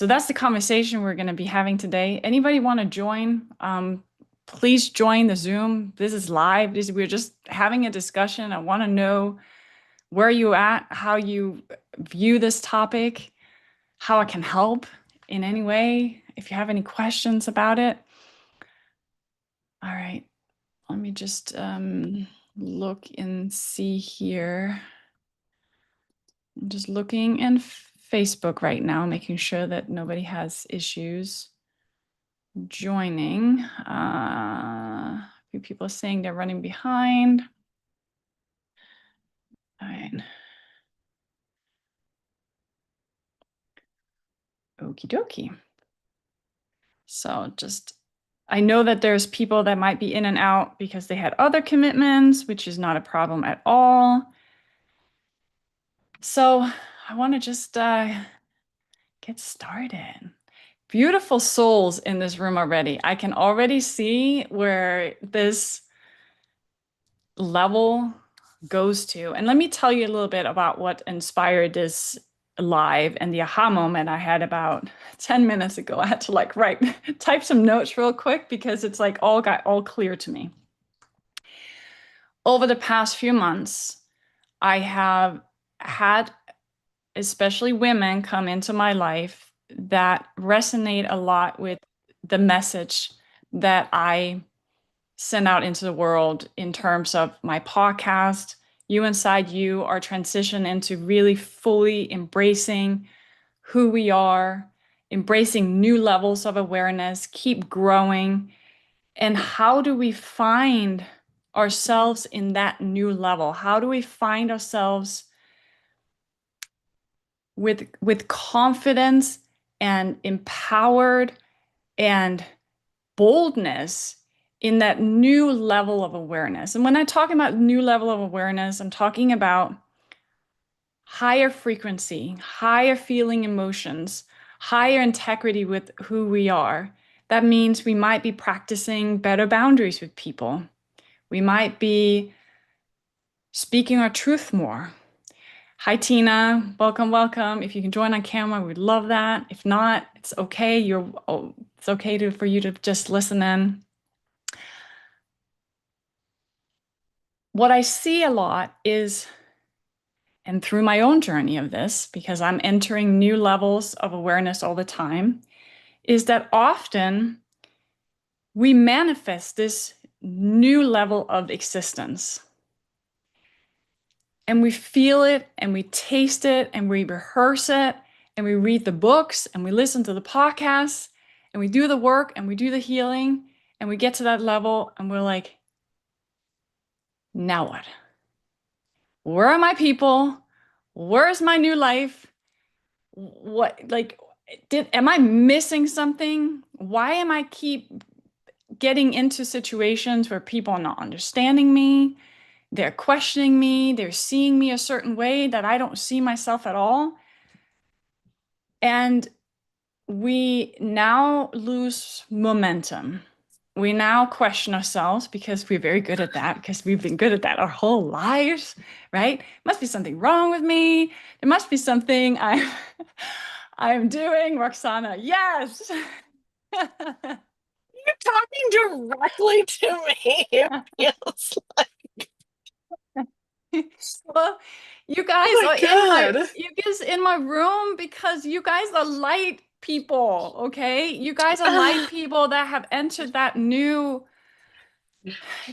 So that's the conversation we're going to be having today. Anybody want to join? Please join the Zoom. This is live. We're just having a discussion. I want to know where you at, how you view this topic, how I can help in any way. If you have any questions about it. All right, let me just look and see here. I'm just looking in Facebook right now, making sure that nobody has issues joining. A few people are saying they're running behind. All right. Okie dokie. So I know that there's people that might be in and out because they had other commitments, which is not a problem at all. So I want to just get started. Beautiful souls in this room already. I can already see where this level goes to. And let me tell you a little bit about what inspired this live and the aha moment I had about 10 minutes ago. I had to type some notes real quick because it's like got all clear to me. Over the past few months, I have had especially women come into my life that resonate a lot with the message that I send out into the world in terms of my podcast, You Inside You, our transition into really fully embracing who we are, embracing new levels of awareness, keep growing. And how do we find ourselves in that new level? How do we find ourselves with confidence and empowered and boldness in that new level of awareness? And when I talk about new level of awareness, I'm talking about higher frequency, higher feeling emotions, higher integrity with who we are. That means we might be practicing better boundaries with people. We might be speaking our truth more. Hi, Tina. Welcome, welcome. If you can join on camera, we'd love that. If not, it's okay. It's okay for you to just listen in. What I see a lot is, and through my own journey of this, because I'm entering new levels of awareness all the time, is that often we manifest this new level of existence. And we feel it and we taste it and we rehearse it and we read the books and we listen to the podcasts and we do the work and we do the healing and we get to that level and we're like, now what? Where are my people? Where's my new life? Am I missing something? Why am I keep getting into situations where people are not understanding me? They're questioning me. They're seeing me a certain way that I don't see myself at all. And we now lose momentum. We now question ourselves because we're very good at that, because we've been good at that our whole lives, right? Must be something wrong with me. There must be something I'm doing, Roxana. Yes. You're talking directly to me. It feels like, Well, oh my God. you guys in my room because you guys are light people, okay? You guys are light people that have entered that new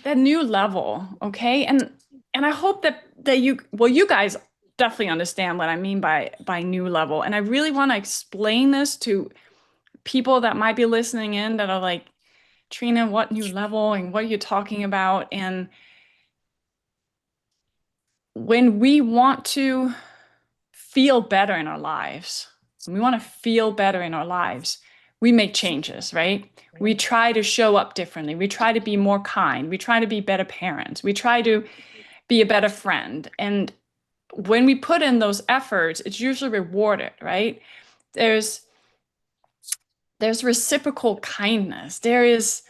level, okay? And I hope that you guys definitely understand what I mean by new level. And I really want to explain this to people that might be listening in that are like, Trina, what new level and what are you talking about? And when we want to feel better in our lives, when we want to feel better in our lives, we make changes, right? We try to show up differently. We try to be more kind. We try to be better parents. We try to be a better friend. And when we put in those efforts, it's usually rewarded, right? There's there's reciprocal kindness. There is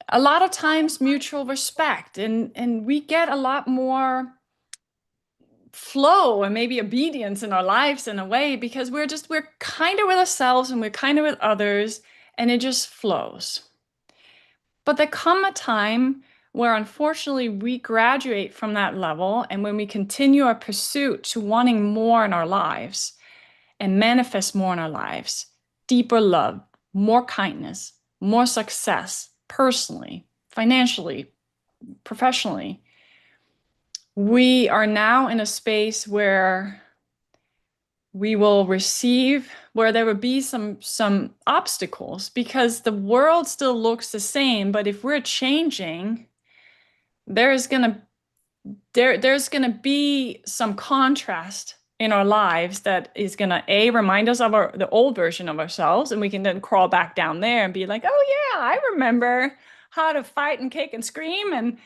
a lot of times mutual respect, and we get a lot more flow and maybe obedience in our lives in a way because we're kind of with ourselves and we're kind of with others and it just flows. But there come a time where unfortunately we graduate from that level and when we continue our pursuit to wanting more in our lives and manifest more in our lives, deeper love, more kindness, more success personally, financially, professionally, we are now in a space where we will receive where there will be some obstacles because the world still looks the same, but if we're changing, there's gonna there's gonna be some contrast in our lives that is gonna remind us of the old version of ourselves, and we can then crawl back down there and be like, oh yeah, I remember how to fight and kick and scream and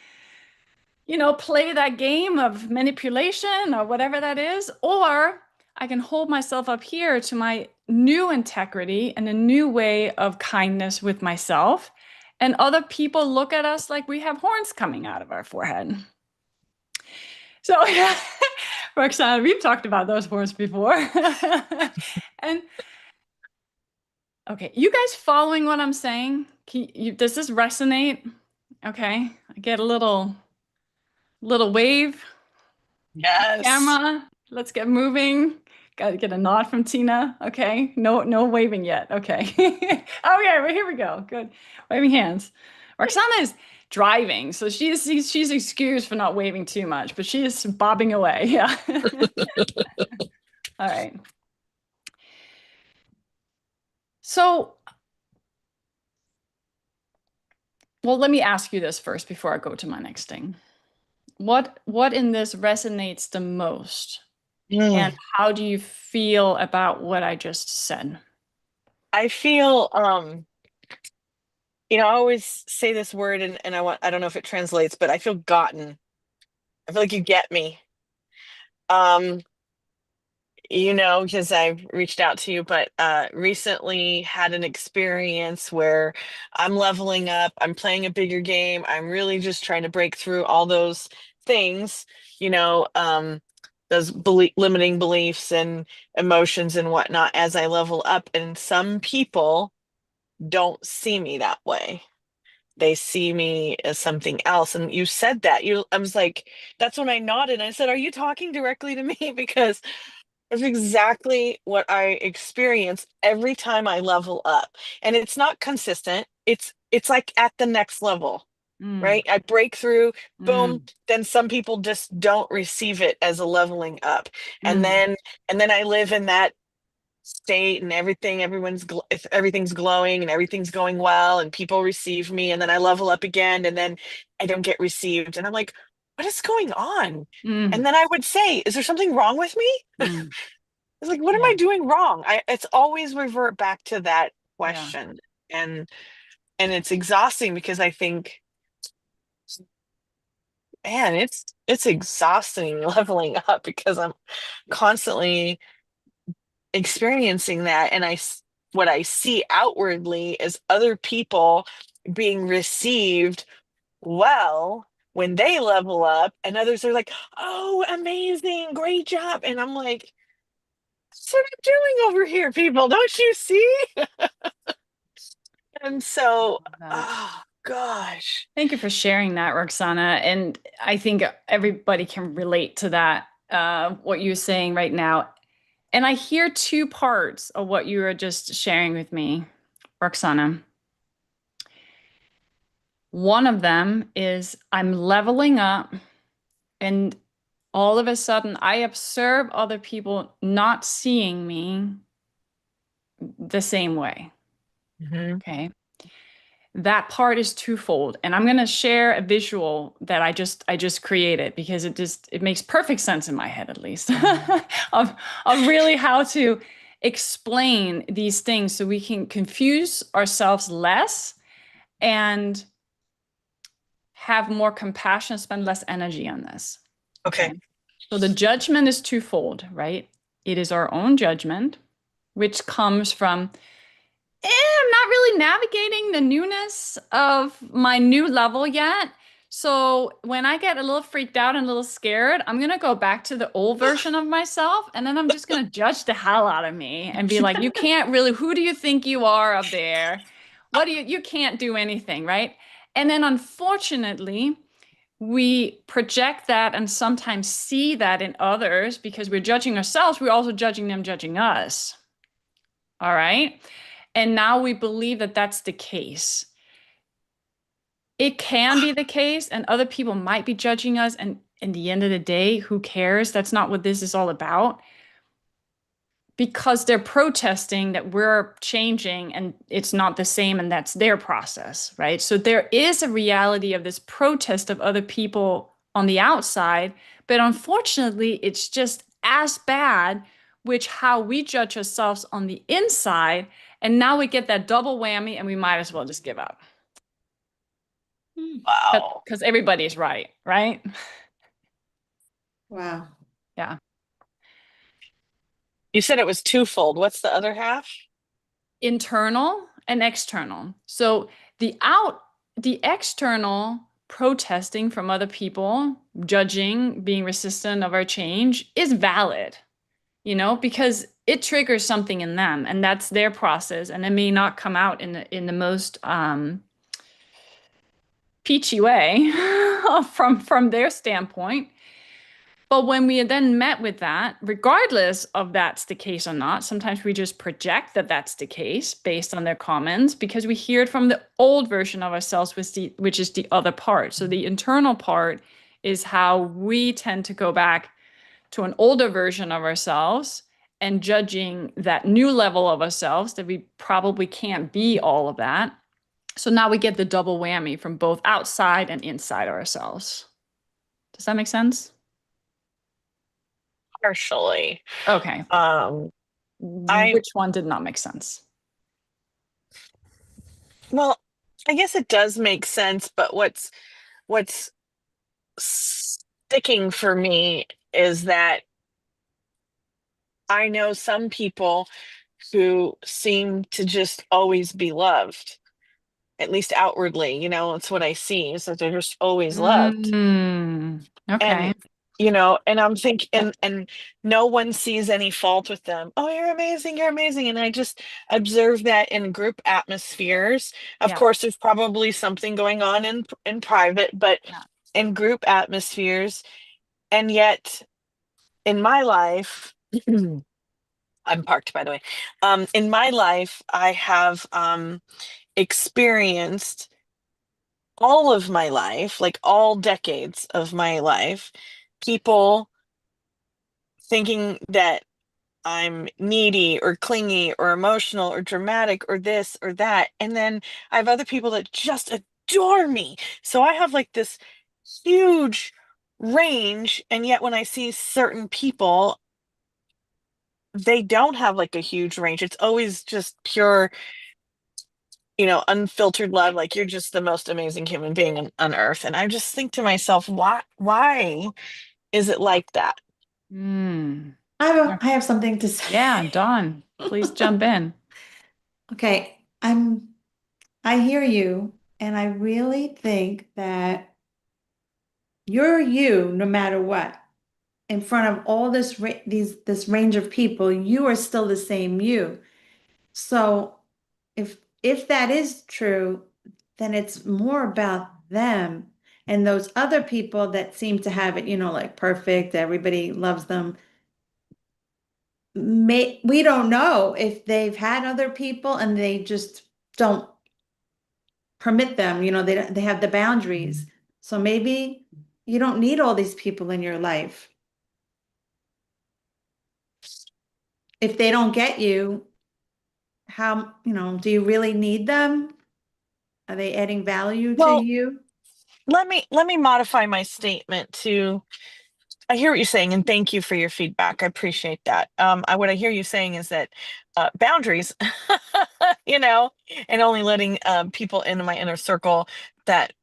play that game of manipulation or whatever that is. Or I can hold myself up here to my new integrity and a new way of kindness with myself. And other people look at us like we have horns coming out of our forehead. So, Roxana, we've talked about those horns before. And okay, you guys following what I'm saying? Does this resonate? Okay, I get a little wave. Yes. Camera, let's get moving. Got to get a nod from Tina. Okay. No, no waving yet. Okay. Okay, well, here we go. Good. Waving hands. Roxana is driving, so she's excused for not waving too much, but she is bobbing away. Yeah. All right. So, well, let me ask you this first before I go to my next thing. What in this resonates the most? And Mm. how do you feel about what I just said? I feel, I always say this word and I don't know if it translates, but I feel gotten. I feel like you get me. Um, because I've reached out to you, but recently had an experience where I'm leveling up, I'm playing a bigger game, I'm really just trying to break through all those things, you know, um, those limiting beliefs and emotions and whatnot as I level up. And some people don't see me that way. They see me as something else. And you said that. I was like, that's when I nodded. I said, are you talking directly to me? Because that's exactly what I experience every time I level up. And it's not consistent. It's like at the next level, Mm, right? I break through, boom, mm, then some people just don't receive it as a leveling up. And mm. then I live in that state and if everything's glowing and everything's going well and people receive me and then I level up again and then I don't get received and I'm like, what is going on? And Mm, then I would say, is there something wrong with me? mm. It's like, what am Yeah, I doing wrong? It's always revert back to that yeah. question. And and it's exhausting because I think, man, it's exhausting leveling up because I'm constantly experiencing that. And what I see outwardly is other people being received well when they level up, and others are like, oh, amazing, great job. And I'm like, that's what I'm doing over here, people. Don't you see? And so, Love that. oh gosh. Thank you for sharing that, Roxana. And I think everybody can relate to that, what you're saying right now. And I hear two parts of what you were just sharing with me, Roxana. One of them is I'm leveling up, and all of a sudden I observe other people not seeing me the same way. Mhm. Okay. That part is twofold, and I'm going to share a visual that I just created because it makes perfect sense in my head at least of of really how to explain these things so we can confuse ourselves less and have more compassion, spend less energy on this. Okay. Okay. So the judgment is twofold, right? It is our own judgment, which comes from I'm not really navigating the newness of my new level yet. So when I get a little freaked out and a little scared, I'm gonna go back to the old version of myself, and then I'm just gonna judge the hell out of me and be like, you can't really, who do you think you are up there? You can't do anything, right? And then unfortunately, we project that and sometimes see that in others because we're judging ourselves, we're also judging them, judging us. All right. And now we believe that that's the case. It can be the case, and other people might be judging us. And in the end of the day, who cares? That's not what this is all about. Because they're protesting that we're changing and it's not the same, and that's their process, right? So there is a reality of this protest of other people on the outside, but unfortunately, it's just as bad, which how we judge ourselves on the inside. And now we get that double whammy, and we might as well just give up Wow. because everybody's right, right? Wow. Yeah. You said it was twofold. What's the other half? Internal and external. So the external protesting from other people, judging, being resistant of our change is valid, because it triggers something in them, and that's their process, and it may not come out in the most peachy way from their standpoint. But when we are then met with that, regardless of that's the case or not, sometimes we just project that that's the case based on their comments because we hear it from the old version of ourselves, which is the other part. So the internal part is how we tend to go back to an older version of ourselves and judging that new level of ourselves that we probably can't be all of that. So now we get the double whammy from both outside and inside ourselves. Does that make sense? Partially. Okay. Um, I, Which one did not make sense? well, I guess it does make sense, but what's sticking for me is that I know some people who seem to just always be loved, at least outwardly, it's what I see is that they're just always loved. Okay. And and I'm thinking, and no one sees any fault with them. Oh, you're amazing. And I just observe that in group atmospheres. Of Yeah. course, there's probably something going on in private, but Yeah. in group atmospheres, and yet in my life, I'm parked, by the way. In my life, I have experienced all of my life, like all decades of my life, people thinking that I'm needy or clingy or emotional or dramatic or this or that. And then I have other people that just adore me. So I have like this huge range. And yet when I see certain people, they don't have like a huge range. It's always just pure, unfiltered love. Like you're just the most amazing human being on earth. And I just think to myself, why is it like that? Mm. I have something to say. Yeah, Dawn, please jump in. Okay, I hear you, and I really think that you're you no matter what. In front of all this range of people, you are still the same you. So if that is true, then it's more about them and those other people that seem to have it, like perfect, everybody loves them. We don't know if they've had other people and they just don't permit them, they have the boundaries. So maybe you don't need all these people in your life. If they don't get you, how, do you really need them? Are they adding value to Well, you? let me modify my statement to I hear what you're saying, and thank you for your feedback. I appreciate that. What I hear you saying is that boundaries, you know, and only letting people into my inner circle that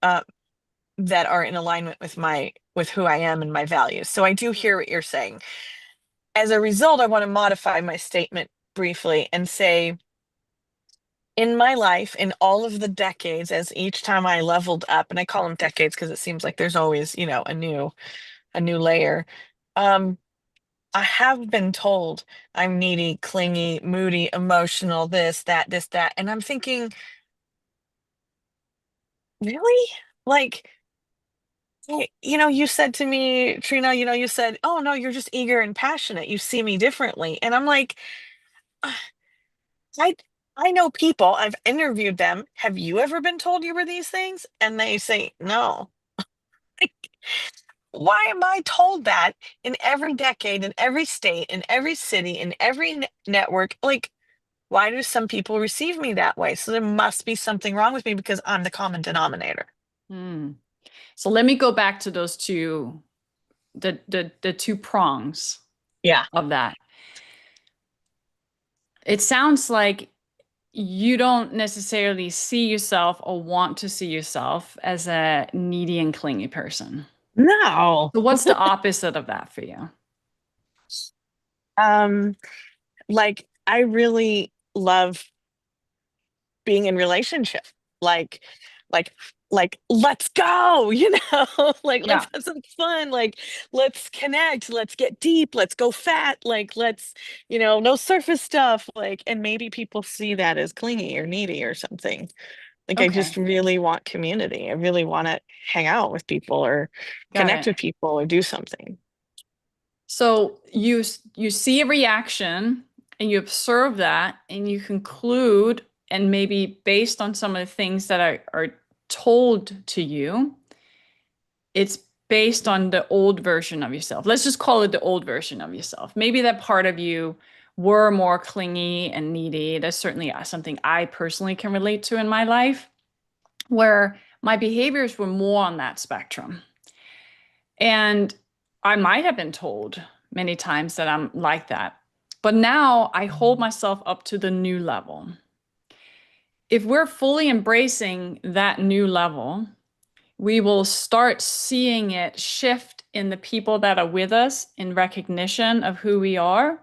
that are in alignment with who I am and my values. So I do hear what you're saying. As a result, I want to modify my statement briefly and say In my life, in all of the decades, as each time I leveled up, and I call them decades because it seems like there's always, a new layer. Um, I have been told I'm needy, clingy, moody, emotional, this, that. And I'm thinking, really? Like, you said to me, Trina, you said, oh no, you're just eager and passionate. You see me differently. And I'm like, "Ah, I I know people, I've interviewed them. Have you ever been told you were these things? And they say, no. Like, why am I told that in every decade, in every state, in every city, in every network? Like, why do some people receive me that way? So there must be something wrong with me because I'm the common denominator. Hmm. So let me go back to those two, the two prongs Yeah. of that. It sounds like you don't necessarily see yourself or want to see yourself as a needy and clingy person. No. So what's the opposite of that for you? Um, like I really love being in relationship. Like, like, like, let's go, like let's Yeah, have some fun, like let's connect, let's get deep, let's go fat, like let's, no surface stuff, like, and maybe people see that as clingy or needy or something. Like I okay, just really want community. I really want to hang out with people or got connect it. with people or do something. So you see a reaction and you observe that and you conclude, and maybe based on some of the things that are told to you, it's based on the old version of yourself. Let's just call it the old version of yourself. Maybe that part of you were more clingy and needy. That's certainly something I personally can relate to in my life, where my behaviors were more on that spectrum. And I might have been told many times that I'm like that. But now I hold myself up to the new level. If we're fully embracing that new level, we will start seeing it shift in the people that are with us in recognition of who we are.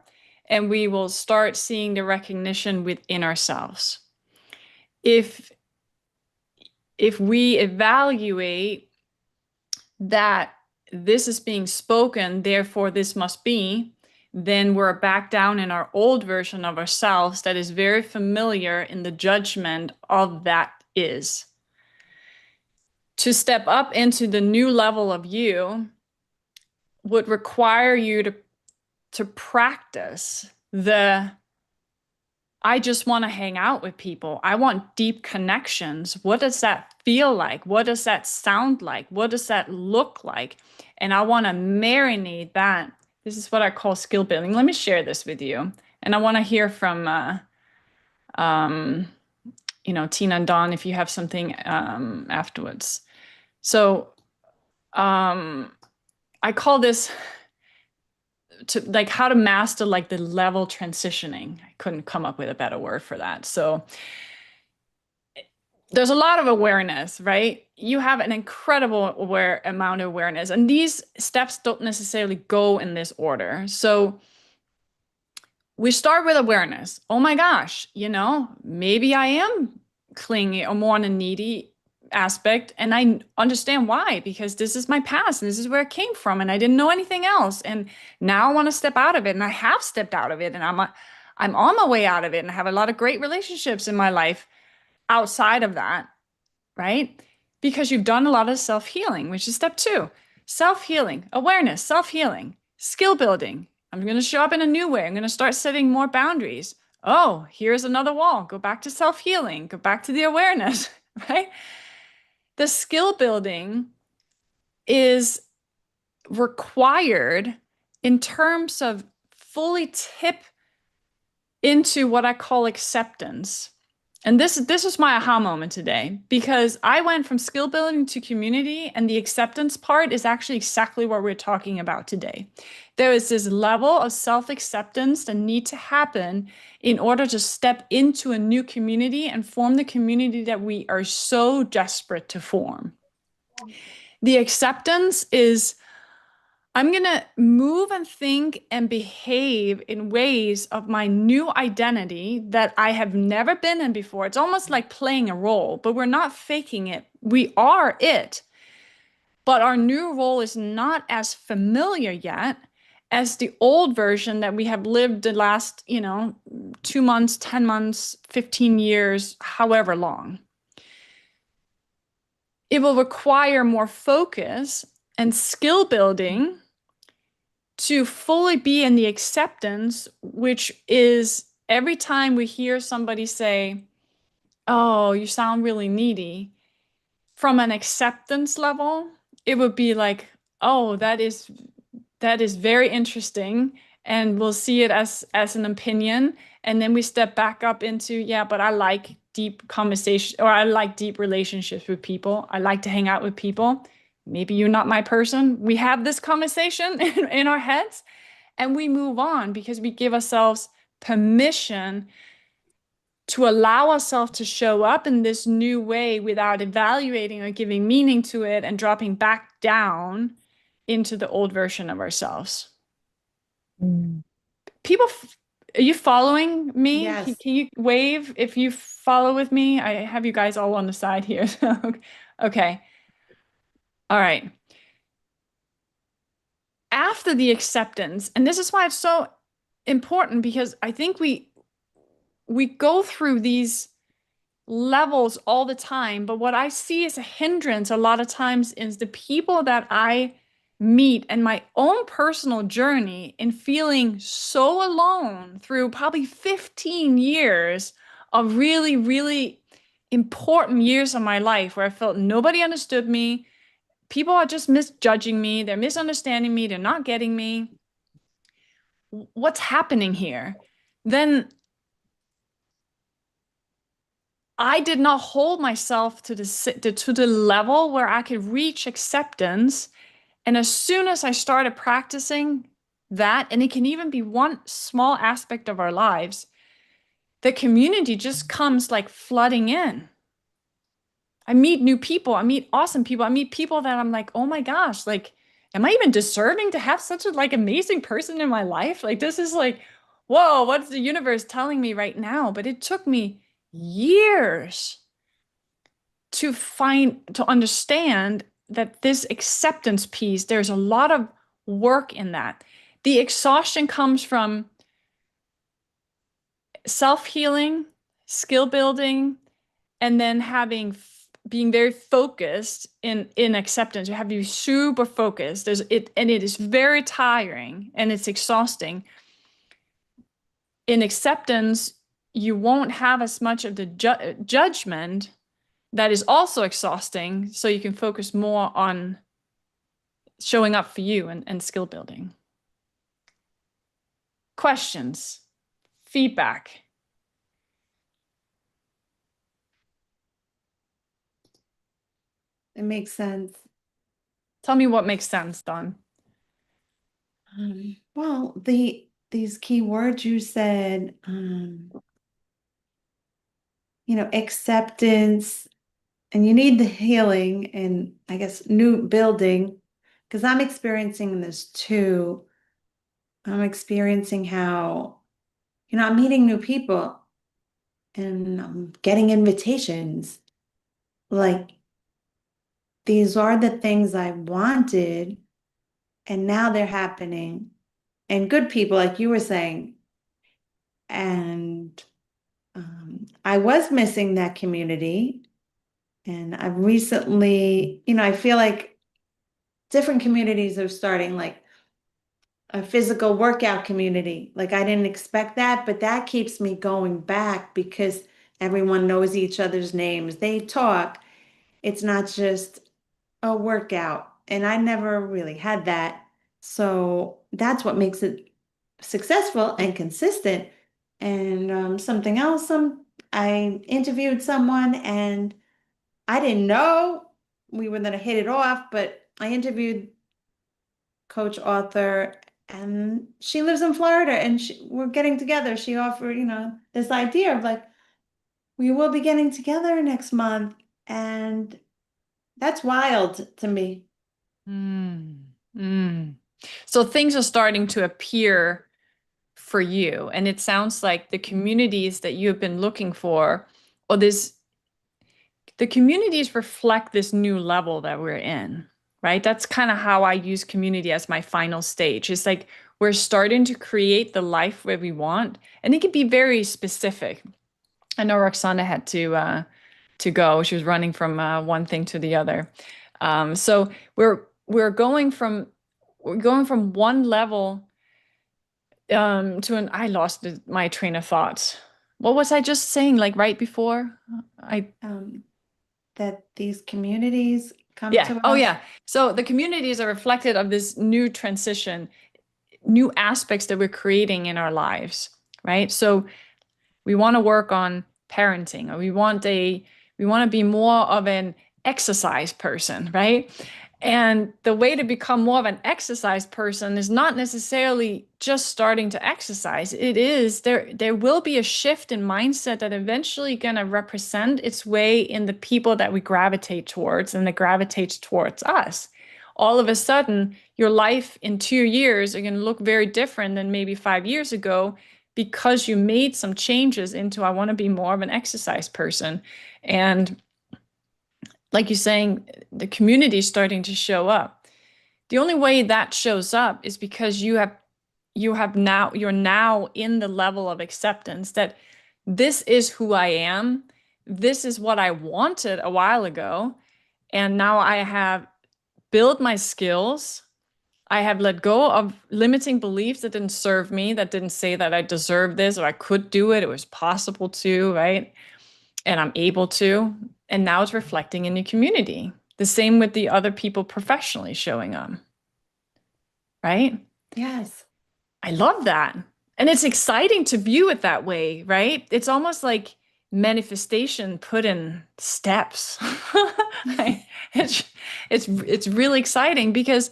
And we will start seeing the recognition within ourselves. If if we evaluate that this is being spoken, therefore this must be, then we're back down in our old version of ourselves that is very familiar in the judgment of that is. To step up into the new level of you would require you to practice the I just want to hang out with people. I want deep connections. What does that feel like? What does that sound like? What does that look like? And I want to marinate that. This is what I call skill building. Let me share this with you. And I want to hear from, um, Tina and Dawn if you have something afterwards. So um, I call this to like how to master like the level transitioning. I couldn't come up with a better word for that. So there's a lot of awareness, right? You have an incredible amount of awareness, and these steps don't necessarily go in this order. So we start with awareness. Oh my gosh, maybe I am clingy or more on a needy aspect, and I understand why, because this is my past and this is where it came from, and I didn't know anything else. And now I want to step out of it, and I have stepped out of it, and I'm on my way out of it, and I have a lot of great relationships in my life outside of that, right? Because you've done a lot of self healing, which is step two. Self healing, awareness, self healing, skill building. I'm going to show up in a new way. I'm going to start setting more boundaries. Oh, here's another wall. Go back to self healing, go back to the awareness, right? The skill building is required in terms of fully tip into what I call acceptance. And this was my aha moment today, because I went from skill building to community, and the acceptance part is actually exactly what we're talking about today. There is this level of self-acceptance that need to happen in order to step into a new community and form the community that we are so desperate to form. The acceptance is I'm going to move and think and behave in ways of my new identity that I have never been in before. It's almost like playing a role, but we're not faking it. We are it. But our new role is not as familiar yet as the old version that we have lived the last, 2 months, 10 months, 15 years, however long. It will require more focus and skill building to fully be in the acceptance, which is every time we hear somebody say, "Oh, you sound really needy," from an acceptance level, it would be like, "Oh, that is very interesting," and we'll see it as an opinion, and then we step back up into, yeah, but I like deep conversation, or I like deep relationships with people. I like to hang out with people. Maybe you're not my person. We have this conversation in our heads, and we move on because we give ourselves permission to allow ourselves to show up in this new way without evaluating or giving meaning to it and dropping back down into the old version of ourselves. Mm. People, are you following me? Can, Yes. can you wave if you follow with me? I have you guys all on the side here. Okay. All right. After the acceptance, and this is why it's so important because I think we go through these levels all the time, but what I see as a hindrance a lot of times is the people that I meet and my own personal journey in feeling so alone through probably 15 years of really, really important years of my life where I felt nobody understood me. People are just misjudging me, they're misunderstanding me, they're not getting me. What's happening here? Then I did not hold myself to the level where I could reach acceptance. And as soon as I started practicing that, and it can even be one small aspect of our lives, the community just comes like flooding in. I meet new people, I meet awesome people, I meet people that I'm like, oh my gosh, like, am I even deserving to have such a like amazing person in my life? Like this is like, whoa, what's the universe telling me right now? But it took me years to understand that this acceptance piece, there's a lot of work in that. The exhaustion comes from self-healing, skill building, and then being very focused in acceptance. You have to be super focused. And it is very tiring and it's exhausting. In acceptance, you won't have as much of the judgment that is also exhausting, so you can focus more on showing up for you and skill building. Questions, feedback. It makes sense. Tell me what makes sense, Don. Well, these key words you said, acceptance, and you need the healing and I guess new building, because I'm experiencing this too. I'm experiencing how, I'm meeting new people and I'm getting invitations. Like these are the things I wanted, and now they're happening. And good people, like you were saying. And I was missing that community. And I've recently, I feel like different communities are starting, like a physical workout community. Like I didn't expect that, but that keeps me going back because everyone knows each other's names. They talk. It's not just a workout. And I never really had that. So that's what makes it successful and consistent. And something else, I interviewed someone and I didn't know we were going to hit it off, but I interviewed coach author and she lives in Florida and we're getting together. She offered, this idea of like, we will be getting together next month. And that's wild to me. Mm, mm. So things are starting to appear for you. And it sounds like the communities that you've been looking for, or this, the communities reflect this new level that we're in, right? That's kind of how I use community as my final stage. It's like we're starting to create the life where we want, and it can be very specific. I know Roxana had to go. She was running from one thing to the other. So we're going from one level to an I lost my train of thought. What was I just saying like right before? I Um, that these communities come Yeah. to Oh us. yeah. So the communities are reflected of this new transition, new aspects that we're creating in our lives, right? So we want to work on parenting, or we want to be more of an exercise person, right? And the way to become more of an exercise person is not necessarily just starting to exercise. It is there will be a shift in mindset that eventually going to represent its way in the people that we gravitate towards and that gravitates towards us. All of a sudden, your life in 2 years are going to look very different than maybe 5 years ago because you made some changes into I want to be more of an exercise person. And like you're saying, the community is starting to show up. The only way that shows up is because you're now in the level of acceptance that this is who I am. This is what I wanted a while ago. And now I have built my skills. I have let go of limiting beliefs that didn't serve me, that didn't say that I deserved this or I could do it. It was possible to, right? And I'm able to. And now it's reflecting in the community. The same with the other people professionally showing up, right? Yes. I love that. And it's exciting to view it that way, right? It's almost like manifestation put in steps. Right? It's really exciting because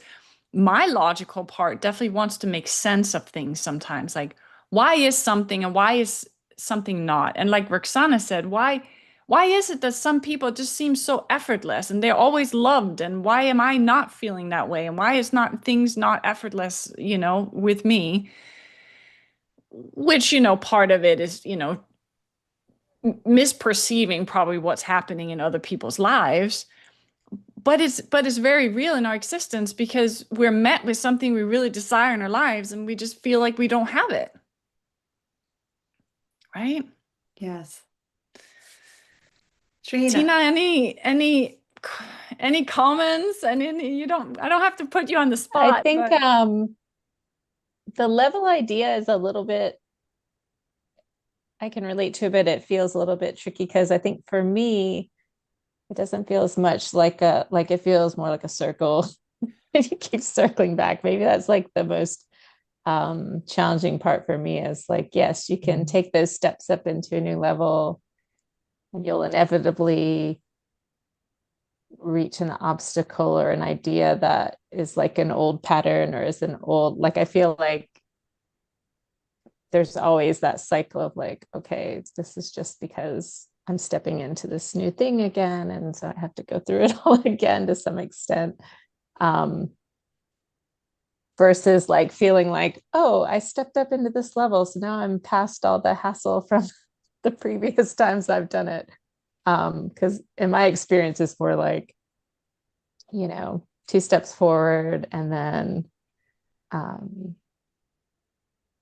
my logical part definitely wants to make sense of things sometimes. Like, why is something and why is something not? And like Roxana said, why is it that some people just seem so effortless and they're always loved? And why am I not feeling that way? And why is not things not effortless, with me? Which, part of it is, misperceiving probably what's happening in other people's lives. But it's very real in our existence because we're met with something we really desire in our lives and we just feel like we don't have it. Right? Yes. Tina, Trina, any comments? And I don't have to put you on the I spot, think but the level idea is a little bit, I can relate to it, but it feels a little bit tricky because I think for me, it doesn't feel as much like it feels more like a circle. And you keep circling back. Maybe that's like the most challenging part for me is like, yes, you can take those steps up into a new level and you'll inevitably reach an obstacle or an idea that is like an old pattern or is an old, like I feel like there's always that cycle of like, okay, this is just because I'm stepping into this new thing again. And so I have to go through it all again to some extent. Um, versus like feeling like, oh, I stepped up into this level. So now I'm past all the hassle from the previous times I've done it. Because in my experience, it's more like, two steps forward and then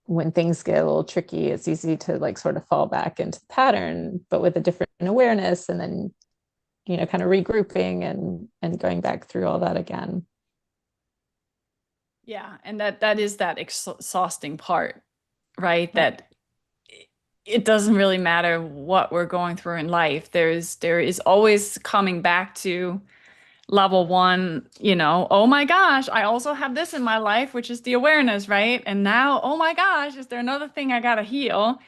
when things get a little tricky, it's easy to like sort of fall back into the pattern, but with a different awareness and then, kind of regrouping and going back through all that again. yeah, and that is that exhausting part, right? Right. That it doesn't really matter what we're going through in life. There is always coming back to level one, oh my gosh, I also have this in my life, which is the awareness, right? And now, oh my gosh, is there another thing I gotta heal?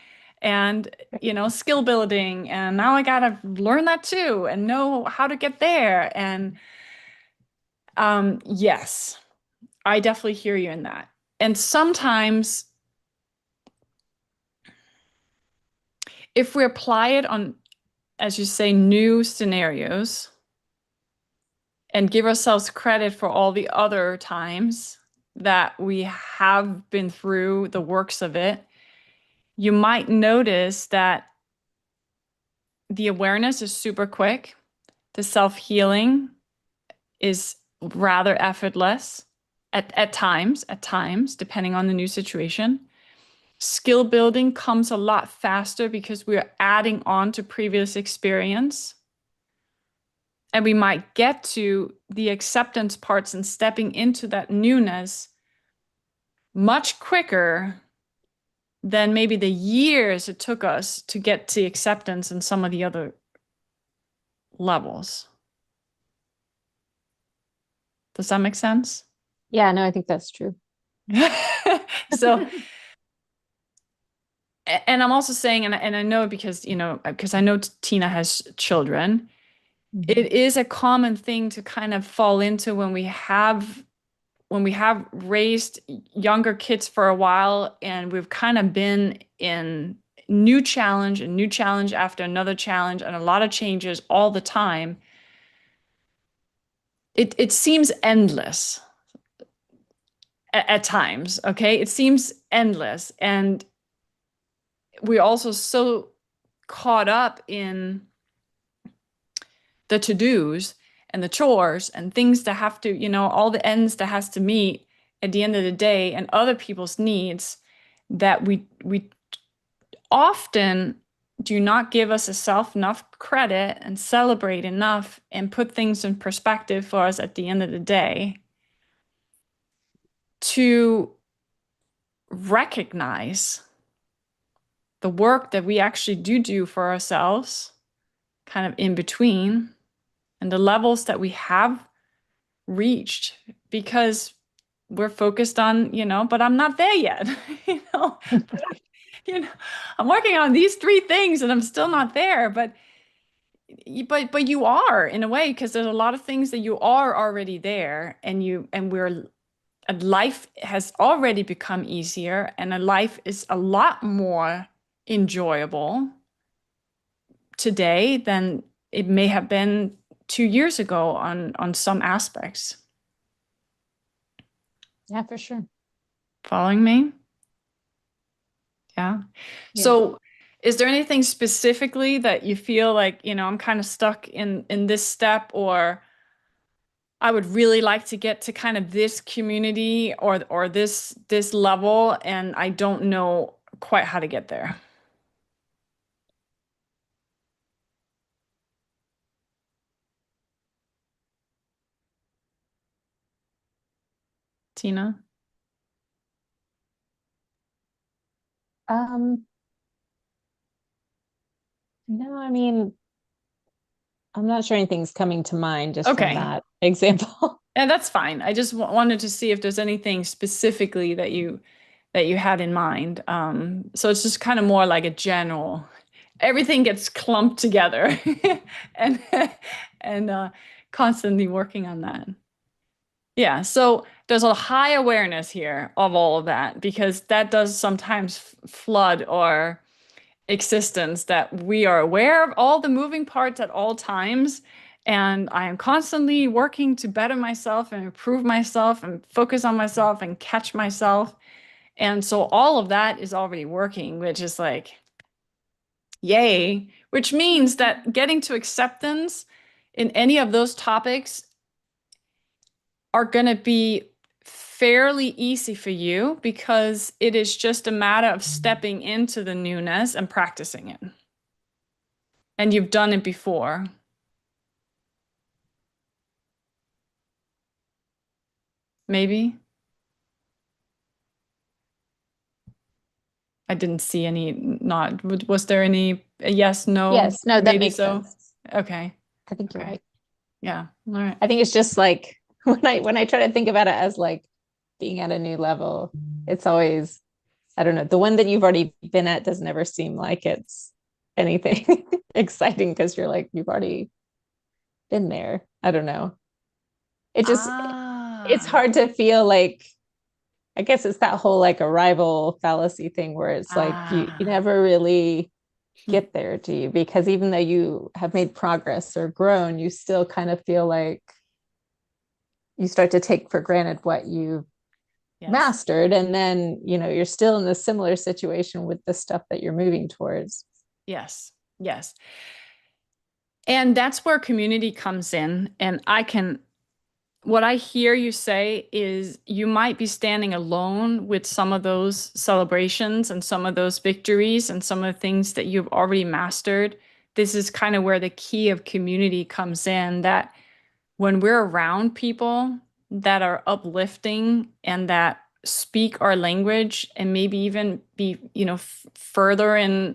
And, skill building. And now I gotta learn that too and know how to get there. And yes, I definitely hear you in that. And sometimes if we apply it on, as you say, new scenarios and give ourselves credit for all the other times that we have been through the works of it, you might notice that the awareness is super quick. The self-healing is rather effortless at times, depending on the new situation. Skill building comes a lot faster because we're adding on to previous experience. And we might get to the acceptance parts and stepping into that newness much quicker than maybe the years it took us to get to acceptance in some of the other levels. Does that make sense? Yeah, no, I think that's true. So, and I'm also saying, and I know because, because I know Tina has children, it is a common thing to kind of fall into when we have raised younger kids for a while and we've kind of been in new challenge and new challenge after another challenge and a lot of changes all the time. It seems endless at times, okay? It seems endless. And we're also so caught up in the to-dos and the chores and things that have to, all the ends that has to meet at the end of the day and other people's needs that we often do not give us self enough credit and celebrate enough and put things in perspective for us at the end of the day to recognize the work that we actually do for ourselves, kind of in between, and the levels that we have reached because we're focused on, but I'm not there yet. But, I'm working on these 3 things and I'm still not there. But you are in a way because there's a lot of things that you are already there, and life has already become easier, and a life is a lot more enjoyable today than it may have been 2 years ago on some aspects. Yeah, for sure. Following me? Yeah. Yeah. So is there anything specifically that you feel like, I'm kind of stuck in this step, or I would really like to get to kind of this community or this level, and I don't know quite how to get there? Tina? Um, no, I mean, I'm not sure anything's coming to mind just from Okay. that example. And that's fine. I just wanted to see if there's anything specifically that you had in mind. So it's just kind of more like a general, everything gets clumped together and and constantly working on that. Yeah, so there's a high awareness here of all of that because that does sometimes flood our existence, that we are aware of all the moving parts at all times. And I am constantly working to better myself and improve myself and focus on myself and catch myself. And so all of that is already working, which is like, yay, which means that getting to acceptance in any of those topics are going to be fairly easy for you because it is just a matter of stepping into the newness and practicing it. And you've done it before. Maybe. I didn't see any not. Was there any a yes, no? Yes, no, that maybe makes so? sense. Okay. I think you're Okay. right. Yeah. All right. I think it's just like when I try to think about it as like being at a new level, it's always, I don't know, the one that you've already been at doesn't ever seem like it's anything exciting because you're like, you've already been there. I don't know. It just, it's Ah. hard to feel like, I guess it's that whole like arrival fallacy thing where it's like you Ah. never really get there, do you? Because even though you have made progress or grown, you still kind of feel like you start to take for granted what you've Yes. mastered, and then you're still in a similar situation with the stuff that you're moving towards. Yes. Yes. And that's where community comes in. And what I hear you say is you might be standing alone with some of those celebrations and some of those victories and some of the things that you've already mastered. This is kind of where the key of community comes in, that when we're around people that are uplifting and that speak our language and maybe even be, further in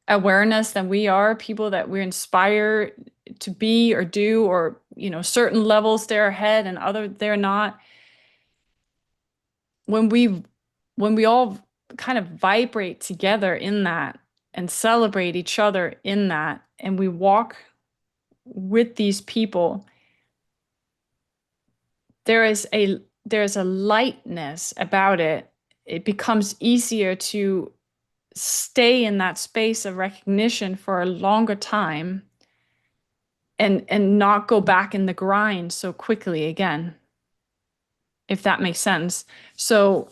awareness than we are, people that we inspire to be or do, or, certain levels they're ahead and other they're not. When we all kind of vibrate together in that and celebrate each other in that, and we walk with these people, there's a lightness about it. It becomes easier to stay in that space of recognition for a longer time and not go back in the grind so quickly again, if that makes sense. So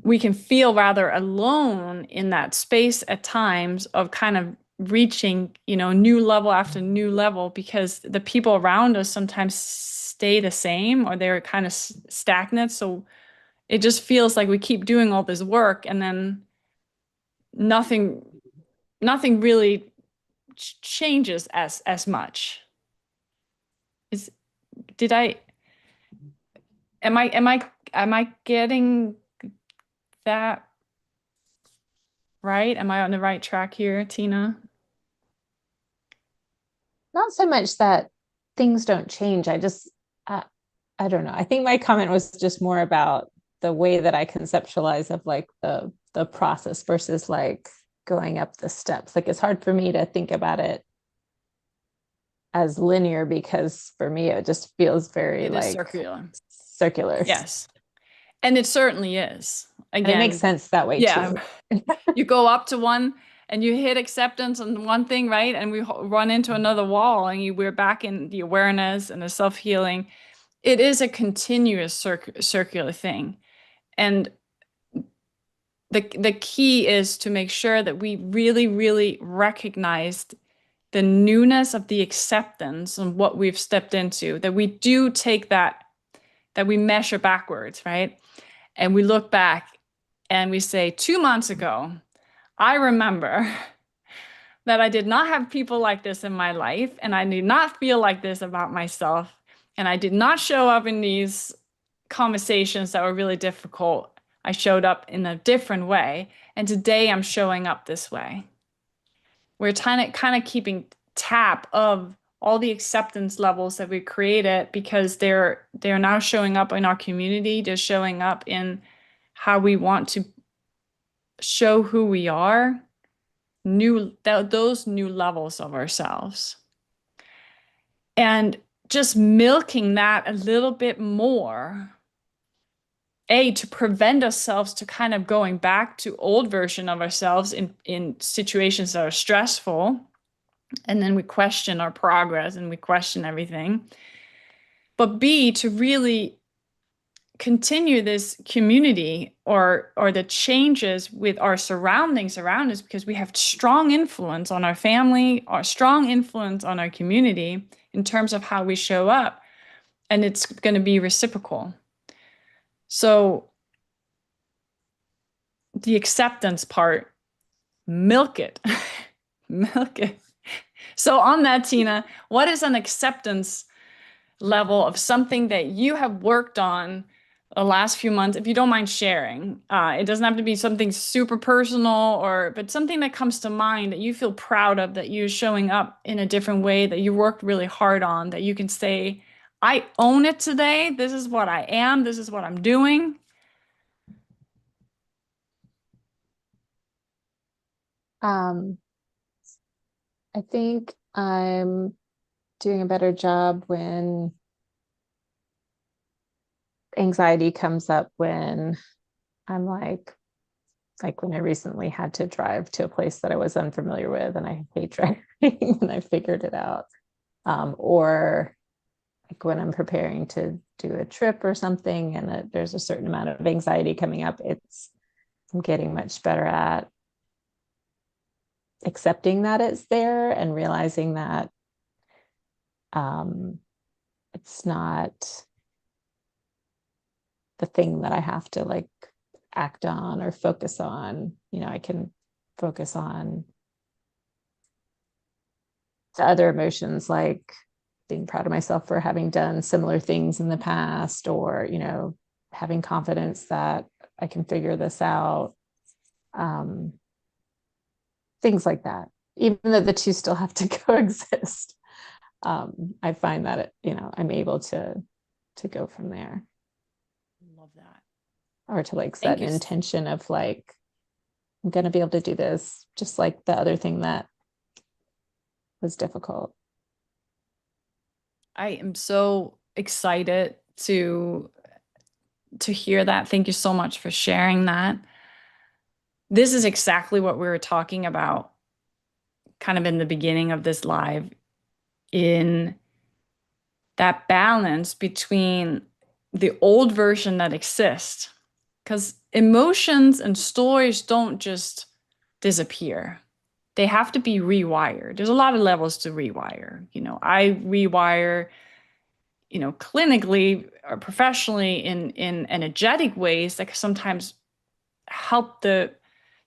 we can feel rather alone in that space at times of kind of reaching, new level after new level, because the people around us sometimes stay the same or they're kind of stagnant. So it just feels like we keep doing all this work and then nothing really changes as much. Is did I am I getting that right? Am I on the right track here, Tina? Not so much that things don't change. I don't know. I think my comment was just more about the way that I conceptualize of like the process versus like going up the steps. Like it's hard for me to think about it as linear, because for me it just feels very It is like circular. Yes. And it certainly is. And Again, it makes sense that way too. You go up to one and you hit acceptance on one thing, right? And we run into another wall and we're back in the awareness and the self-healing. It is a continuous circular thing. And the key is to make sure that we really, really recognize the newness of the acceptance and what we've stepped into, that we do take that we measure backwards, right? And we look back and we say, 2 months ago, I remember that I did not have people like this in my life, and I did not feel like this about myself, and I did not show up in these conversations that were really difficult. I showed up in a different way, and today I'm showing up this way. We're kind of keeping tap of all the acceptance levels that we created, because they're now showing up in our community. They're showing up in how we want to show who we are, those new levels of ourselves. And just milking that a little bit more, to prevent ourselves to kind of going back to old version of ourselves in situations that are stressful. And then we question our progress and we question everything. But B, to really continue this community or the changes with our surroundings around us, because we have strong influence on our family, or strong influence on our community in terms of how we show up, and it's going to be reciprocal. So the acceptance part, milk it. Milk it. So on that, Tina, what is an acceptance level of something that you have worked on the last few months, if you don't mind sharing? It doesn't have to be something super personal, but something that comes to mind that you feel proud of, that you're showing up in a different way, that you worked really hard on, that you can say, I own it today. This is what I am. This is what I'm doing. I think I'm doing a better job when anxiety comes up, when I'm like when I recently had to drive to a place that I was unfamiliar with and I hate driving and I figured it out. Or like when I'm preparing to do a trip or something and there's a certain amount of anxiety coming up, I'm getting much better at accepting that it's there and realizing that it's not the thing that I have to like act on or focus on. I can focus on the other emotions like being proud of myself for having done similar things in the past, or having confidence that I can figure this out. um, Things like that, even though the two still have to coexist. I find that I'm able to go from there, Love that. or to like Thank set you. an intention of like, I'm going to be able to do this, just like the other thing that was difficult. I am so excited to hear that. Thank you so much for sharing that. This is exactly what we were talking about kind of in the beginning of this live, in that balance between the old version that exists, because emotions and stories don't just disappear. They have to be rewired. There's a lot of levels to rewire. I rewire, clinically or professionally in energetic ways that sometimes help the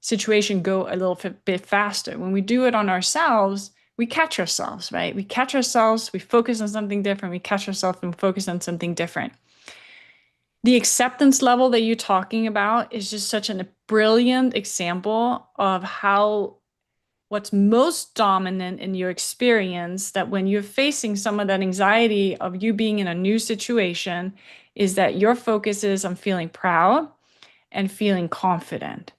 situation go a little bit faster. When we do it on ourselves, we catch ourselves, right? We catch ourselves, we focus on something different, we catch ourselves and focus on something different. The acceptance level that you're talking about is just such a brilliant example of how what's most dominant in your experience, that when you're facing some of that anxiety of you being in a new situation, is that your focus is on feeling proud and feeling confident.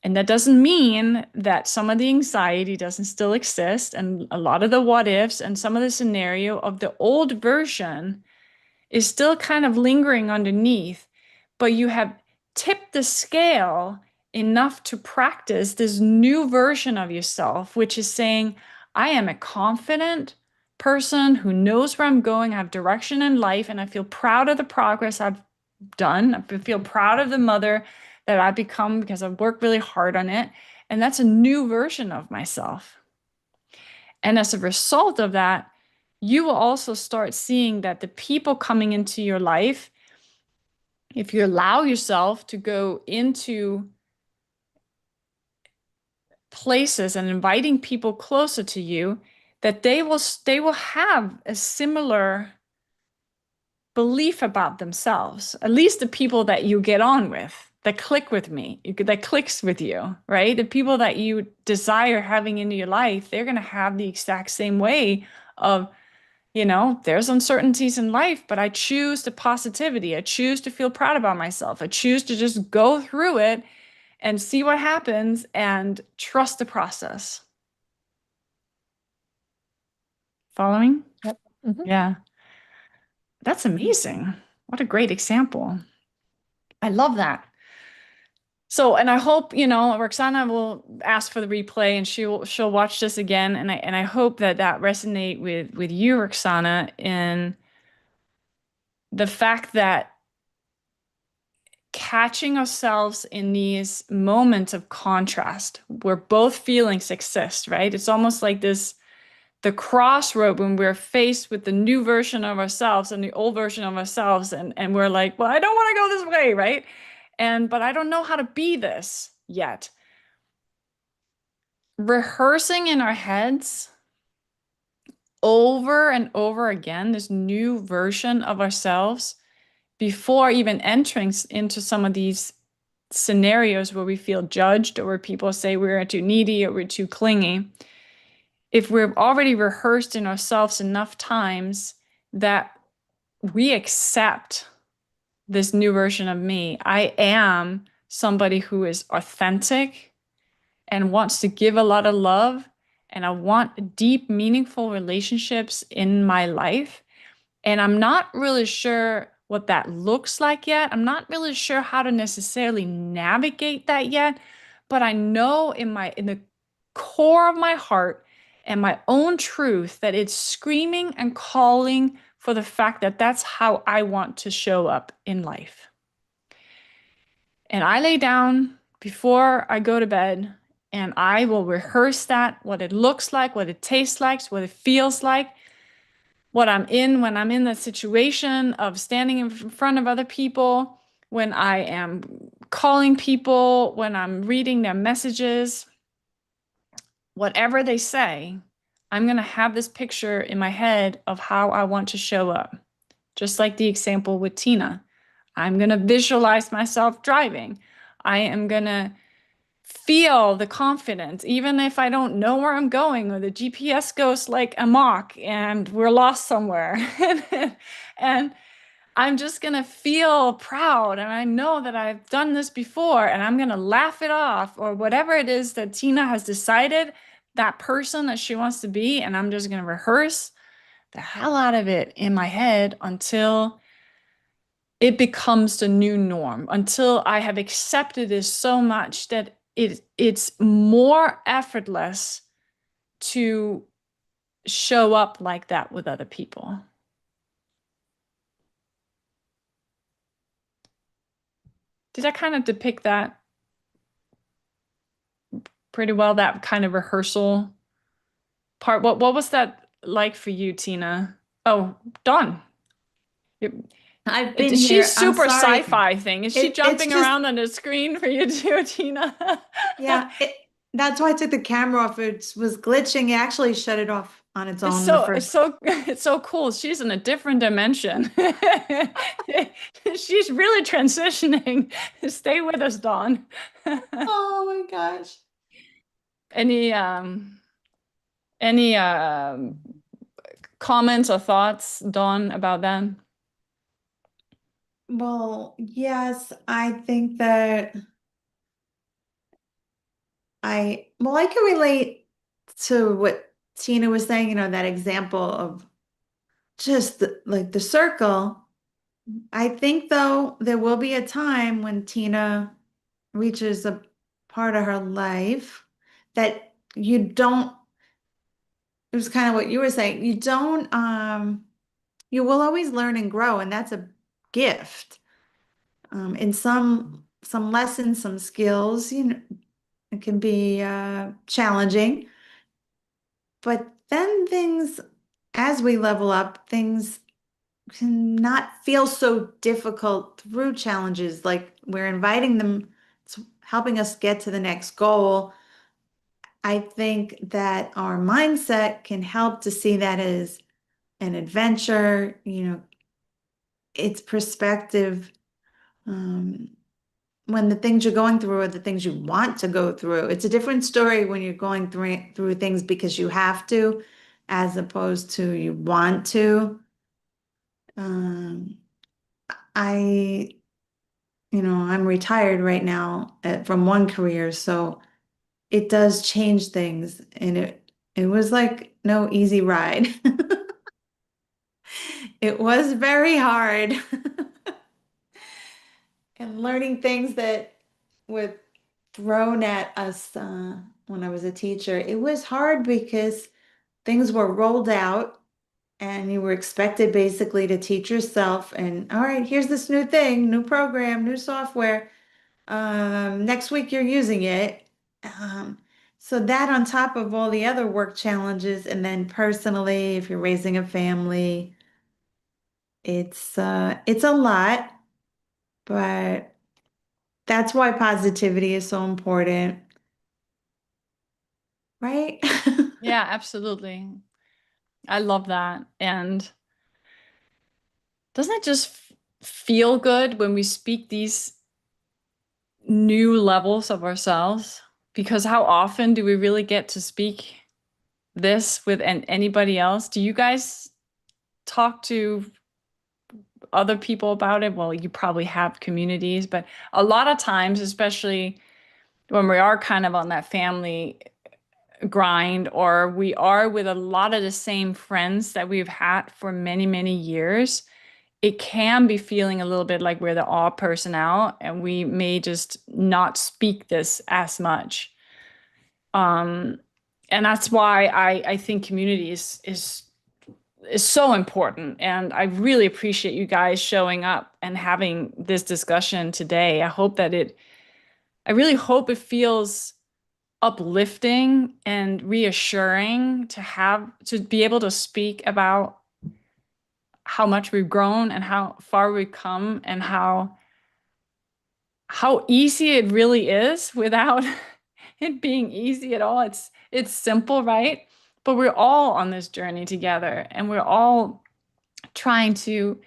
And that doesn't mean that some of the anxiety doesn't still exist, and a lot of the what ifs and some of the scenario of the old version is still kind of lingering underneath, but you have tipped the scale enough to practice this new version of yourself, which is saying, I am a confident person who knows where I'm going, I have direction in life, and I feel proud of the progress I've done. I feel proud of the mother that I've become because I've worked really hard on it. And that's a new version of myself. And as a result of that, you will also start seeing that the people coming into your life, if you allow yourself to go into places and inviting people closer to you, that they will have a similar belief about themselves, at least the people that you get on with, that click with me, that clicks with you, right? The people that you desire having into your life, they're going to have the exact same way of, there's uncertainties in life, but I choose the positivity. I choose to feel proud about myself. I choose to just go through it and see what happens and trust the process. Following? Yep. Mm-hmm. Yeah. That's amazing. What a great example. I love that. So, and I hope, Roxana will ask for the replay and she'll watch this again. And I hope that resonate with you, Roxana, in the fact that catching ourselves in these moments of contrast where both feelings exist, right? It's almost like the crossroad when we're faced with the new version of ourselves and the old version of ourselves. And we're like, well, I don't want to go this way, right? But I don't know how to be this yet. Rehearsing in our heads over and over again this new version of ourselves before even entering into some of these scenarios where we feel judged or where people say we're too needy or we're too clingy. If we've already rehearsed in ourselves enough times that we accept this new version of me, I am somebody who is authentic and wants to give a lot of love, and I want deep, meaningful relationships in my life. And I'm not really sure what that looks like yet. I'm not really sure how to necessarily navigate that yet, but I know in the core of my heart and my own truth that it's screaming and calling for the fact that that's how I want to show up in life. And I lay down before I go to bed and I will rehearse that, what it looks like, what it tastes like, what it feels like, what I'm in when I'm in the situation of standing in front of other people, when I am calling people, when I'm reading their messages, whatever they say, I'm going to have this picture in my head of how I want to show up. Just like the example with Tina. I'm going to visualize myself driving. I am going to feel the confidence, even if I don't know where I'm going or the GPS goes like amok and we're lost somewhere. And I'm just going to feel proud. And I know that I've done this before and I'm going to laugh it off or whatever it is that Tina has decided, that person that she wants to be. And I'm just going to rehearse the hell out of it in my head until it becomes the new norm, until I have accepted this so much that it's more effortless to show up like that with other people. Did I kind of depict that pretty well, that kind of rehearsal part? What was that like for you, Tina? Oh, Dawn. I've been She's here. I'm super sorry. sci-fi thing. Is she It's jumping just, around on the screen for you too, Tina? yeah, that's why I took the camera off. It was glitching. It actually shut it off on its It's own the so it's first. so it's so cool. She's in a different dimension. She's really transitioning. Stay with us, Dawn. Oh my gosh. Any any comments or thoughts, Dawn, about that? Well, yes, I think that I can relate to what Tina was saying, that example of just like the circle. I think though there will be a time when Tina reaches a part of her life that you don't, it was kind of what you were saying, you will always learn and grow, and that's a gift. In some lessons, some skills, it can be challenging, but then things, as we level up, things can not feel so difficult through challenges. Like we're inviting them, it's helping us get to the next goal. I think that our mindset can help to see that as an adventure, it's perspective. Um, when the things you're going through are the things you want to go through. It's a different story when you're going through things because you have to, as opposed to you want to. Um, I, I'm retired right now from one career, so it does change things, and it was like no easy ride. It was very hard. And learning things that were thrown at us when I was a teacher, it was hard because things were rolled out and you were expected basically to teach yourself. And all right, here's this new thing, new program, new software. Next week you're using it. Um, so that on top of all the other work challenges, and then personally, if you're raising a family, it's a lot, but that's why positivity is so important, right? Yeah, absolutely. I love that. And doesn't it just feel good when we speak these new levels of ourselves? Because how often do we really get to speak this with anybody else? Do you guys talk to other people about it? Well, you probably have communities, but a lot of times, especially when we are kind of on that family grind, or we are with a lot of the same friends that we've had for many, many years, it can be feeling a little bit like we're the odd person out and we may just not speak this as much. And that's why I think community is is so important. And I really appreciate you guys showing up and having this discussion today. I really hope it feels uplifting and reassuring to be able to speak about how much we've grown and how far we've come and how easy it really is without it being easy at all. It's simple, right? But we're all on this journey together, and we're all trying to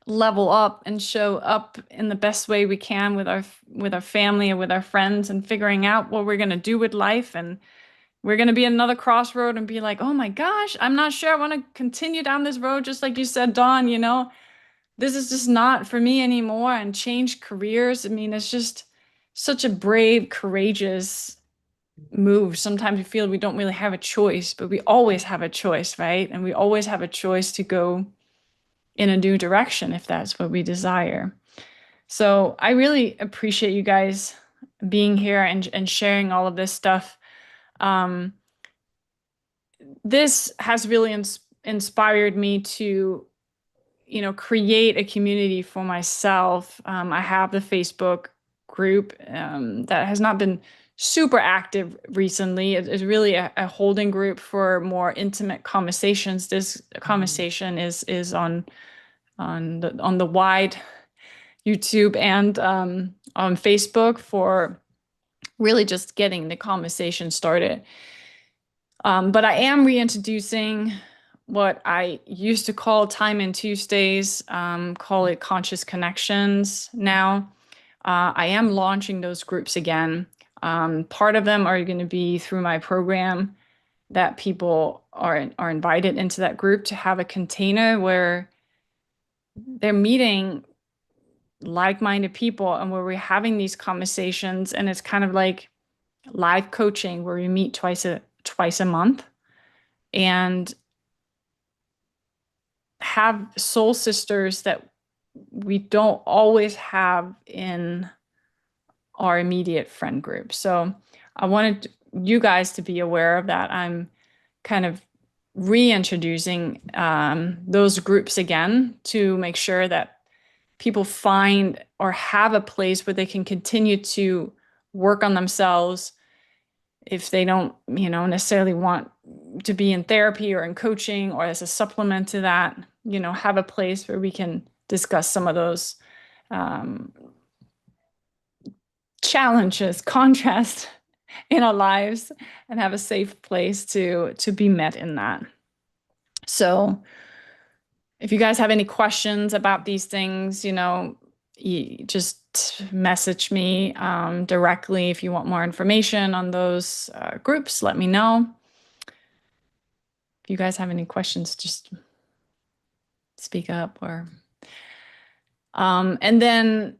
level up and show up in the best way we can with our family and with our friends, and figuring out what we're going to do with life. And we're going to be at another crossroad and be like, oh my gosh, I'm not sure I want to continue down this road, just like you said, Dawn, this is just not for me anymore, and change careers. I mean, it's just such a brave, courageous move. Sometimes we feel we don't really have a choice, but we always have a choice, right? And we always have a choice to go in a new direction if that's what we desire. So I really appreciate you guys being here and sharing all of this stuff. Um, this has really inspired me to create a community for myself. I have the Facebook group that has not been super active recently. It is really a holding group for more intimate conversations. This conversation is on the wide YouTube and on Facebook for really just getting the conversation started. But I am reintroducing what I used to call Time in Tuesdays, call it Conscious Connections now. I am launching those groups again. Part of them are going to be through my program, that people are invited into that group to have a container where they're meeting like-minded people and where we're having these conversations. And it's kind of like live coaching where we meet twice a month and have soul sisters that we don't always have in our immediate friend group. So I wanted you guys to be aware of that. I'm kind of reintroducing those groups again to make sure that people find or have a place where they can continue to work on themselves if they don't, necessarily want to be in therapy or in coaching or as a supplement to that, have a place where we can discuss some of those um, challenges, contrast in our lives, and have a safe place to be met in that. So if you guys have any questions about these things, you just message me directly. If you want more information on those groups, let me know. If you guys have any questions, just speak up. And then,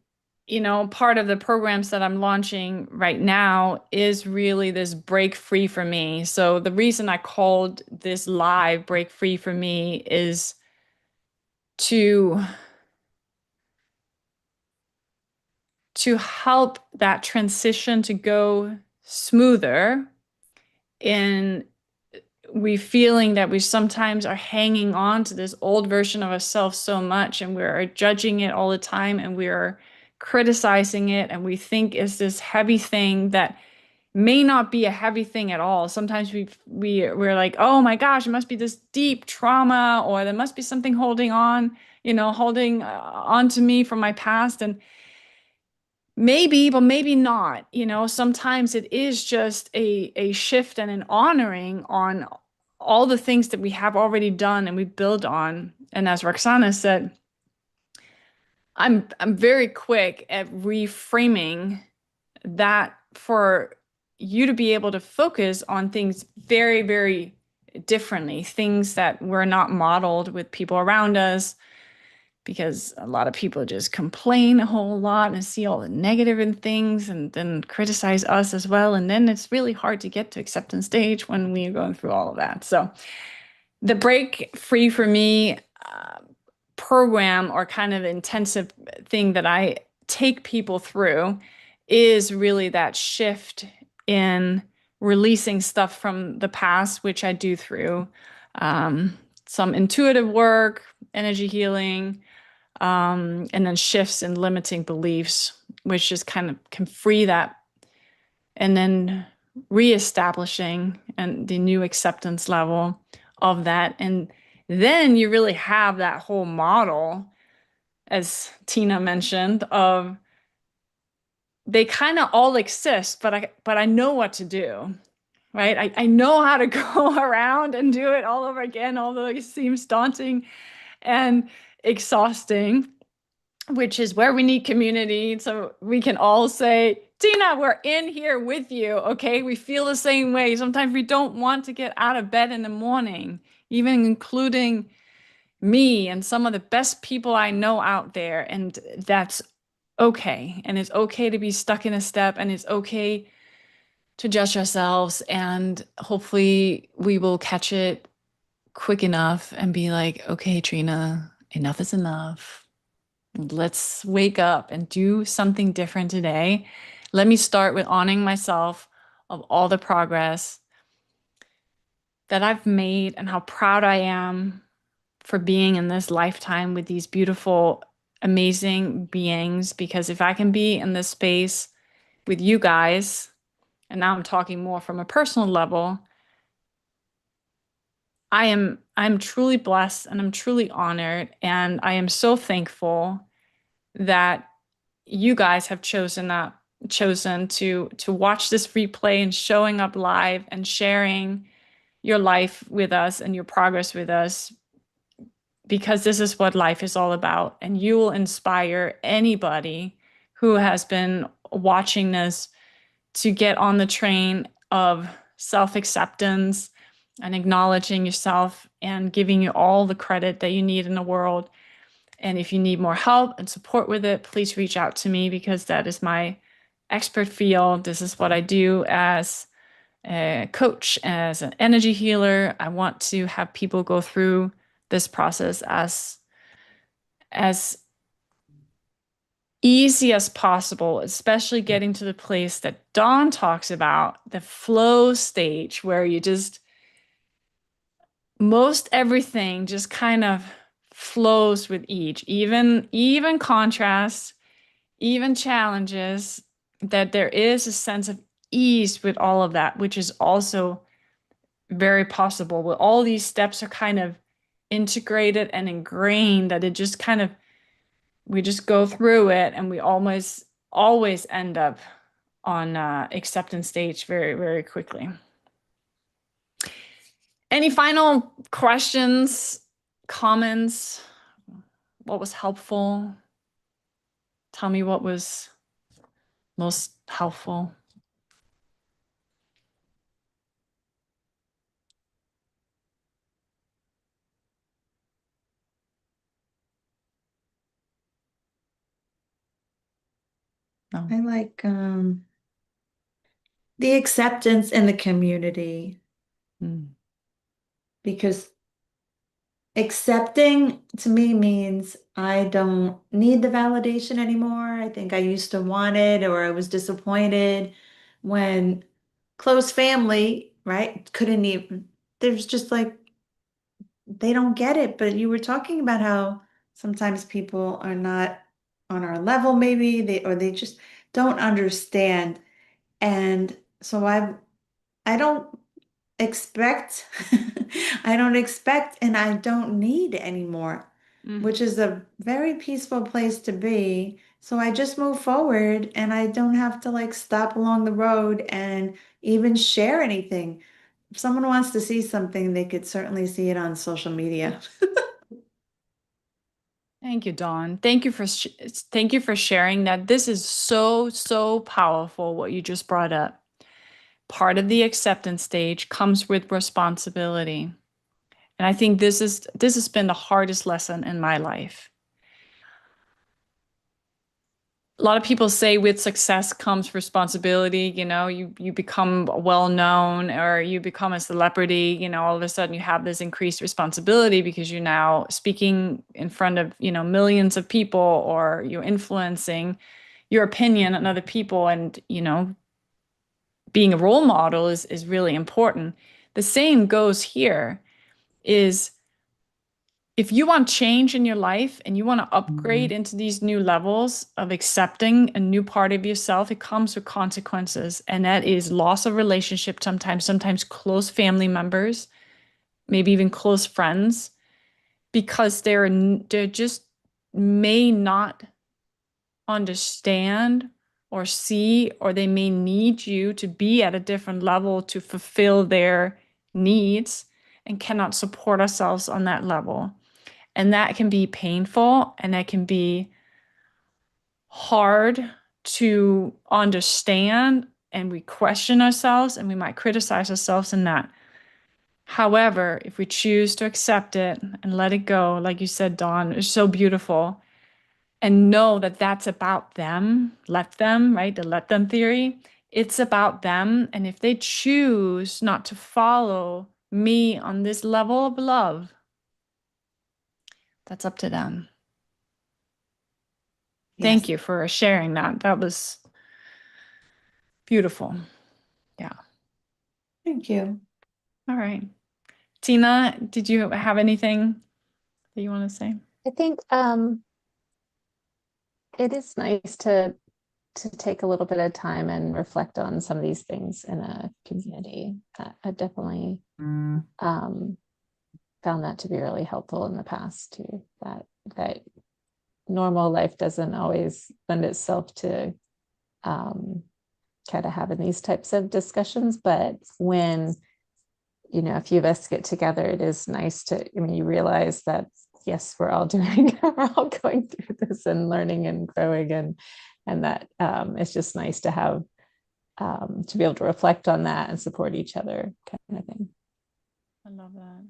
part of the programs that I'm launching right now is really this Break Free for Me. So the reason I called this live Break Free for Me is to help that transition to go smoother in we feeling that we sometimes are hanging on to this old version of ourselves so much, and we're judging it all the time, and we're criticizing it, and we think it's this heavy thing that may not be a heavy thing at all. Sometimes we're like, oh my gosh, it must be this deep trauma, or there must be something holding on to me from my past. And maybe, but maybe not. Sometimes it is just a shift and an honoring on all the things that we have already done and we build on. And as Roxana said, I'm very quick at reframing that for you to be able to focus on things very, very differently, things that were not modeled with people around us, because a lot of people just complain a whole lot and see all the negative in things and then criticize us as well. And then it's really hard to get to acceptance stage when we're going through all of that. So the Break Free for Me program, or kind of intensive thing that I take people through, is really that shift in releasing stuff from the past, which I do through some intuitive work, energy healing, and then shifts in limiting beliefs, which just kind of can free that, and then reestablishing and the new acceptance level of that. And then you really have that whole model, as Tina mentioned, of they kind of all exist, but I know what to do, right? I know how to go around and do it all over again, although it seems daunting and exhausting, which is where we need community. So we can all say, Tina, we're in here with you. Okay. We feel the same way. Sometimes we don't want to get out of bed in the morning, even including me and some of the best people I know out there. And that's okay. And it's okay to be stuck in a step, and it's okay to judge ourselves. And hopefully we will catch it quick enough and be like, okay, Trina, enough is enough. Let's wake up and do something different today. Let me start with honoring myself of all the progress that I've made and how proud I am for being in this lifetime with these beautiful, amazing beings. Because if I can be in this space with you guys, and now I'm talking more from a personal level, I'm truly blessed and I'm truly honored, and I am so thankful that you guys have chosen to watch this replay and showing up live and sharing your life with us and your progress with us, because this is what life is all about. And you will inspire anybody who has been watching this to get on the train of self-acceptance and acknowledging yourself and giving you all the credit that you need in the world. And if you need more help and support with it, please reach out to me, because that is my expert field. This is what I do as a coach, as an energy healer. I want to have people go through this process as easy as possible, especially getting to the place that Dawn talks about, the flow stage, where you just, most everything just kind of flows with each, even contrasts, even challenges, that there is a sense of ease with all of that, which is also very possible. Where all these steps are kind of integrated and ingrained, that it just kind of, we just go through it, and we almost always end up on acceptance stage very, very quickly. Any final questions, comments? What was helpful? Tell me what was most helpful. No. I like the acceptance in the community, Mm. because accepting to me means I don't need the validation anymore. I think I used to want it, or I was disappointed when close family, right, couldn't even, there's just like, they don't get it. But you were talking about how sometimes people are not on our level, maybe they just don't understand. And so I don't expect, I don't expect, and I don't need anymore, Mm. which is a very peaceful place to be. So I just move forward, and I don't have to like stop along the road and even share anything. If someone wants to see something, they could certainly see it on social media. Thank you, Dawn. Thank you for sharing that. This is so powerful what you just brought up. Part of the acceptance stage comes with responsibility. And I think this has been the hardest lesson in my life. A lot of people say with success comes responsibility. You become well known, or you become a celebrity, all of a sudden you have this increased responsibility, because you're now speaking in front of, millions of people, or you're influencing your opinion on other people. And, being a role model is really important. The same goes here, is if you want change in your life and you want to upgrade into these new levels of accepting a new part of yourself, it comes with consequences. And that is loss of relationship sometimes close family members, maybe even close friends, because they're just may not understand or see, or they may need you to be at a different level to fulfill their needs and cannot support ourselves on that level. And that can be painful and that can be hard to understand. And we question ourselves and we might criticize ourselves in that. However, if we choose to accept it and let it go, like you said, Dawn, it's so beautiful. And know that that's about them, let them, right? The let them theory. It's about them. And if they choose not to follow me on this level of love, that's up to them. Thank Yes. you for sharing that. That was beautiful. Yeah. Thank you. All right. Tina, did you have anything that you want to say? I think it is nice to take a little bit of time and reflect on some of these things in a community. I definitely found that to be really helpful in the past too. That normal life doesn't always lend itself to kind of having these types of discussions, but when a few of us get together, it is nice to, you realize that yes, we're all going through this and learning and growing, and that it's just nice to have to be able to reflect on that and support each other, kind of thing. I love that.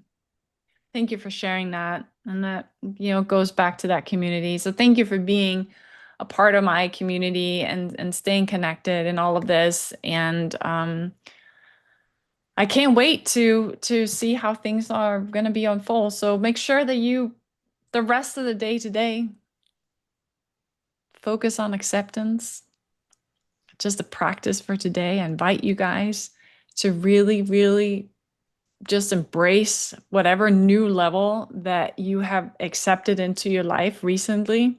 Thank you for sharing that. And that, goes back to that community. So thank you for being a part of my community and staying connected in all of this. And I can't wait to see how things are going to be unfold. So make sure that the rest of the day today, focus on acceptance. Just a practice for today. I invite you guys to really, really just embrace whatever new level that you have accepted into your life recently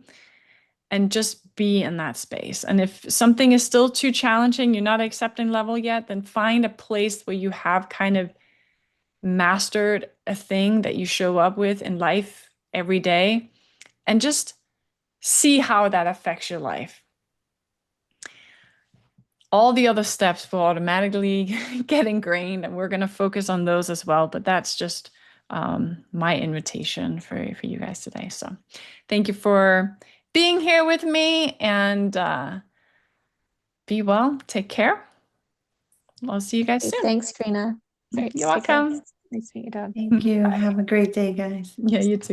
and just be in that space. And if something is still too challenging, you're not accepting level yet, then find a place where you have kind of mastered a thing that you show up with in life every day and just see how that affects your life. All the other steps will automatically get ingrained, and we're going to focus on those as well. But that's just my invitation for you guys today. So thank you for being here with me, and be well. Take care. I'll see you guys soon. Thanks, Trina. You're welcome. Nice to meet you, Dawn. Thank you. Have a great day, guys. Yeah, you too.